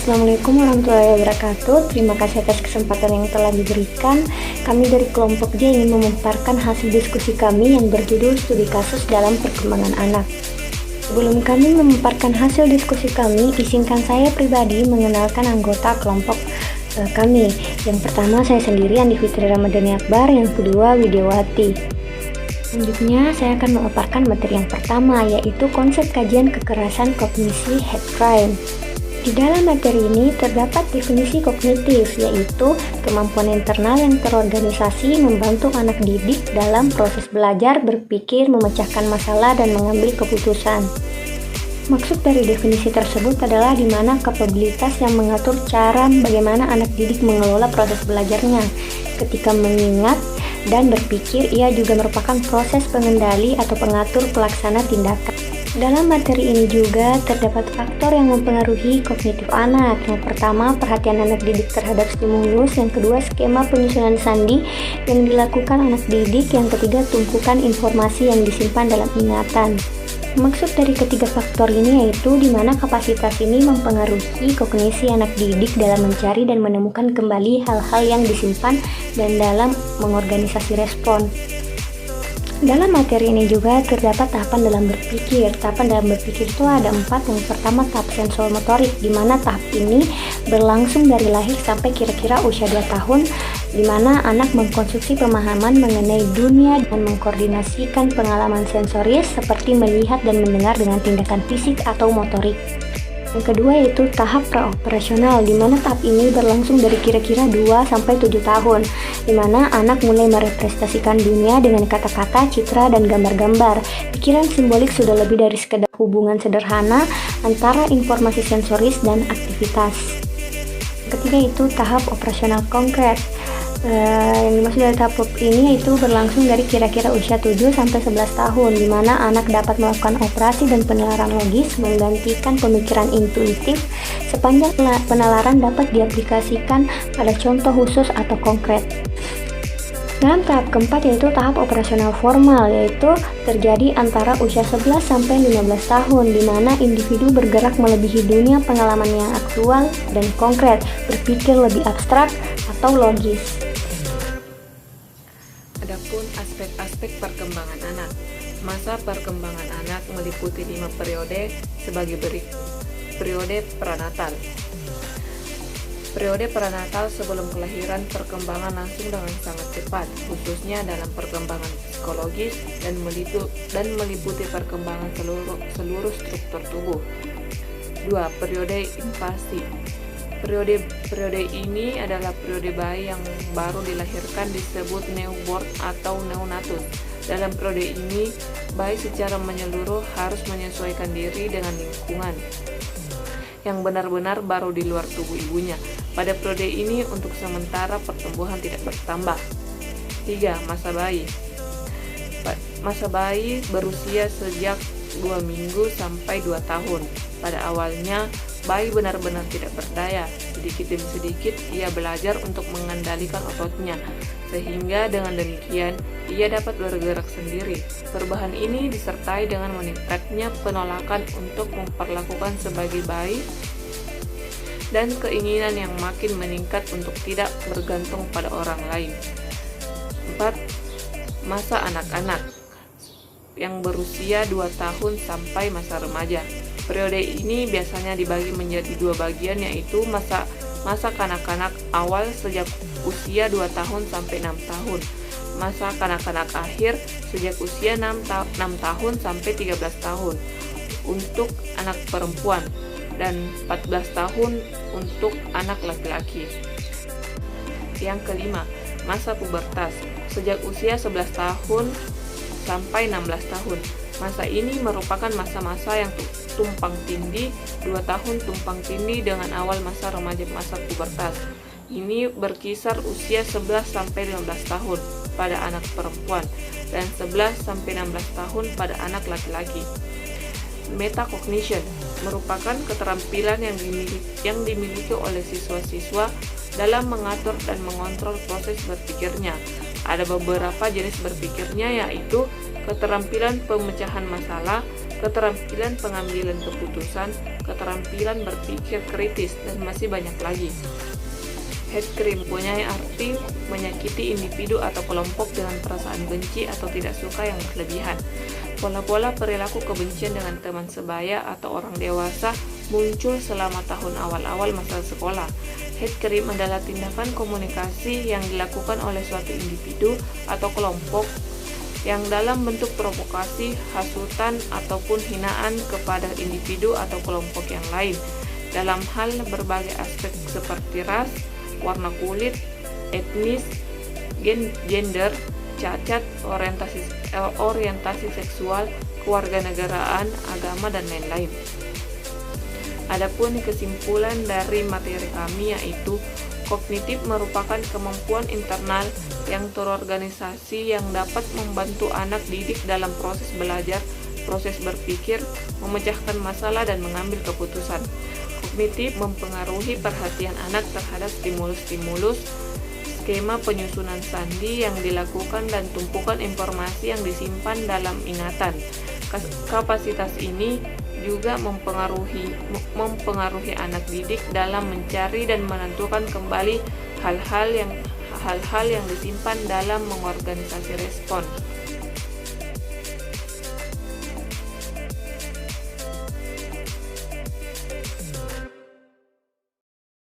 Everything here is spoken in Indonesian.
Assalamualaikum warahmatullahi wabarakatuh. Terima kasih atas kesempatan yang telah diberikan. Kami dari kelompok J ingin memaparkan hasil diskusi kami yang berjudul Studi Kasus dalam Perkembangan Anak. Sebelum kami memaparkan hasil diskusi kami, izinkan saya pribadi mengenalkan anggota kelompok kami. Yang pertama saya sendiri, Andi Fitri Ramadhani Akbar. Yang kedua, Widiawati. Selanjutnya saya akan memaparkan materi yang pertama, yaitu konsep kajian kekerasan kognisi hate crime. Di dalam materi ini terdapat definisi kognitif, yaitu kemampuan internal yang terorganisasi membantu anak didik dalam proses belajar, berpikir, memecahkan masalah, dan mengambil keputusan. Maksud dari definisi tersebut adalah di mana kapabilitas yang mengatur cara bagaimana anak didik mengelola proses belajarnya. Ketika mengingat dan berpikir, ia juga merupakan proses pengendali atau pengatur pelaksana tindakan. Dalam materi ini juga terdapat faktor yang mempengaruhi kognitif anak. Yang pertama, perhatian anak didik terhadap stimulus. Yang kedua, skema penyusunan sandi yang dilakukan anak didik. Yang ketiga, tumpukan informasi yang disimpan dalam ingatan. Maksud dari ketiga faktor ini yaitu di mana kapasitas ini mempengaruhi kognisi anak didik dalam mencari dan menemukan kembali hal-hal yang disimpan dan dalam mengorganisasi respon. Dalam materi ini juga terdapat tahapan dalam berpikir. Tahapan dalam berpikir itu ada 4. Yang pertama, tahap sensorimotorik, di mana tahap ini berlangsung dari lahir sampai kira-kira usia 2 tahun, di mana anak mengkonstruksi pemahaman mengenai dunia dan mengkoordinasikan pengalaman sensoris seperti melihat dan mendengar dengan tindakan fisik atau motorik. Yang kedua yaitu tahap praoperasional, di mana tahap ini berlangsung dari kira-kira 2-7 tahun, di mana anak mulai merepresentasikan dunia dengan kata-kata, citra, dan gambar-gambar. Pikiran simbolik sudah lebih dari sekedar hubungan sederhana antara informasi sensoris dan aktivitas. Yang ketiga itu tahap operasional konkret. Yang dimaksud dari tahap ini yaitu berlangsung dari kira-kira usia 7-11 tahun, di mana anak dapat melakukan operasi dan penalaran logis menggantikan pemikiran intuitif sepanjang penalaran dapat diaplikasikan pada contoh khusus atau konkret. Dalam tahap keempat yaitu tahap operasional formal, yaitu terjadi antara usia 11-15 tahun, di mana individu bergerak melebihi dunia pengalaman yang aktual dan konkret, berpikir lebih abstrak atau logis. Adapun aspek-aspek perkembangan anak. Masa perkembangan anak meliputi 5 periode sebagai berikut. Periode pranatal. Periode pranatal sebelum kelahiran perkembangan langsung dengan sangat cepat, khususnya dalam perkembangan psikologis dan meliputi perkembangan seluruh struktur tubuh. 2. Periode infasi. Periode ini adalah periode bayi yang baru dilahirkan, disebut newborn atau neonatus. Dalam periode ini, bayi secara menyeluruh harus menyesuaikan diri dengan lingkungan yang benar-benar baru di luar tubuh ibunya. Pada periode ini, untuk sementara pertumbuhan tidak bertambah. 3. Masa bayi. Masa bayi berusia sejak 2 minggu sampai 2 tahun. Pada awalnya, bayi benar-benar tidak berdaya. Sedikit demi sedikit ia belajar untuk mengendalikan ototnya, sehingga dengan demikian ia dapat bergerak sendiri. Perubahan ini disertai dengan meningkatnya penolakan untuk memperlakukan sebagai bayi dan keinginan yang makin meningkat untuk tidak bergantung pada orang lain. 4. Masa anak-anak yang berusia 2 tahun sampai masa remaja. Periode ini biasanya dibagi menjadi 2 bagian, yaitu masa kanak-kanak awal sejak usia 2 tahun sampai 6 tahun, masa kanak-kanak akhir sejak usia 6 tahun sampai 13 tahun untuk anak perempuan dan 14 tahun untuk anak laki-laki. Yang kelima, masa pubertas sejak usia 11 tahun sampai 16 tahun. Masa ini merupakan masa-masa yang tumpang tindih, 2 tahun tumpang tindih dengan awal masa remaja, masa pubertas. Ini berkisar usia 11-15 tahun pada anak perempuan dan 11-16 tahun pada anak laki-laki. Metacognition merupakan keterampilan yang dimiliki oleh siswa-siswa dalam mengatur dan mengontrol proses berpikirnya. Ada beberapa jenis berpikirnya, yaitu keterampilan pemecahan masalah, keterampilan pengambilan keputusan, keterampilan berpikir kritis, dan masih banyak lagi. Hate crime punya arti menyakiti individu atau kelompok dengan perasaan benci atau tidak suka yang berlebihan. Pola-pola perilaku kebencian dengan teman sebaya atau orang dewasa muncul selama tahun awal-awal masa sekolah. Hate crime adalah tindakan komunikasi yang dilakukan oleh suatu individu atau kelompok yang dalam bentuk provokasi, hasutan, ataupun hinaan kepada individu atau kelompok yang lain dalam hal berbagai aspek seperti ras, warna kulit, etnis, gender, cacat, orientasi seksual, kewarganegaraan, agama, dan lain-lain. Adapun kesimpulan dari materi kami yaitu kognitif merupakan kemampuan internal yang terorganisasi yang dapat membantu anak didik dalam proses belajar, proses berpikir, memecahkan masalah, dan mengambil keputusan. Kognitif mempengaruhi perhatian anak terhadap stimulus-stimulus, skema penyusunan sandi yang dilakukan, dan tumpukan informasi yang disimpan dalam ingatan. Kapasitas ini juga mempengaruhi anak didik dalam mencari dan menentukan kembali hal-hal yang disimpan dalam mengorganisasi respon.